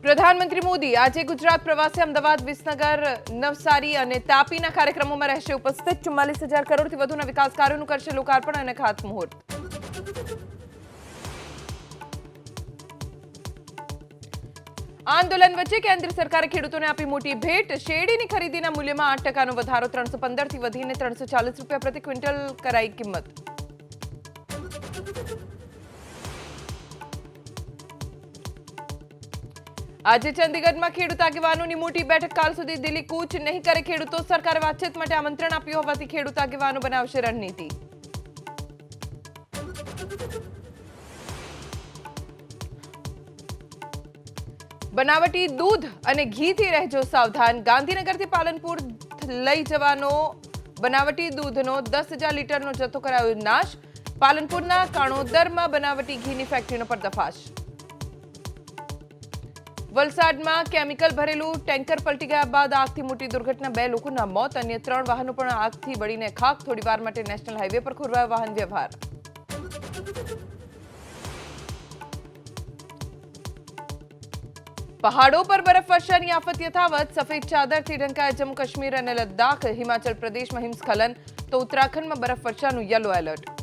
પ્રધાનમંત્રી મોદી આજે ગુજરાત પ્રવાસે અમદાવાદ, વિસનગર, નવસારી અને તાપીના કાર્યક્રમોમાં રહેશે ઉપસ્થિત। 44,000 કરોડથી વધુના વિકાસ કાર્યોનું કરશે લોકાર્પણ અને ખાતમુહૂર્ત। આંદોલન વચ્ચે કેન્દ્ર સરકારે ખેડૂતોને આપી મોટી ભેટ। શેરડીની ખરીદીના મૂલ્યમાં 8% વધારો, 315 થી વધીને 340 રૂપિયા પ્રતિ ક્વિન્ટલ કરાઈ કિંમત। આજે ચંદીગઢમાં ખેડૂત આગેવાનોની મોટી બેઠક। કાલ સુધી દિલ્હી કૂચ નહીં કરે ખેડૂતો। સરકારે વાતચીત માટે આમંત્રણ આપ્યું હોવાથી ખેડૂત આગેવાનો બનાવશે રણનીતિ। બનાવટી દૂધ અને ઘીથી રહેજો સાવધાન। ગાંધીનગરથી પાલનપુર લઈ જવાનો બનાવટી દૂધનો 10,000 લીટરનો જથ્થો કરાયો નાશ। પાલનપુરના કાણોદરમાં બનાવટી ઘીની ફેક્ટરીનો પર્દાફાશ। વલસાડમાં કેમિકલ ભરેલું ટેન્કર પલટી ગયા બાદ આગથી મોટી દુર્ઘટના। 2 લોકોના મોત, અન્ય 3 વાહનો પણ આગથી બળીને ખાખ। થોડીવાર માટે નેશનલ હાઈવે પર ખોરવાયો વાહન વ્યવહાર। પહાડો પર બરફવર્ષાની આફત યથાવત। સફેદ ચાદરથી ઢંકાયા જમ્મુ કાશ્મીર અને લદ્દાખ। હિમાચલ પ્રદેશમાં હિમસ્ખલન તો ઉત્તરાખંડમાં બરફવર્ષાનું યલો એલર્ટ।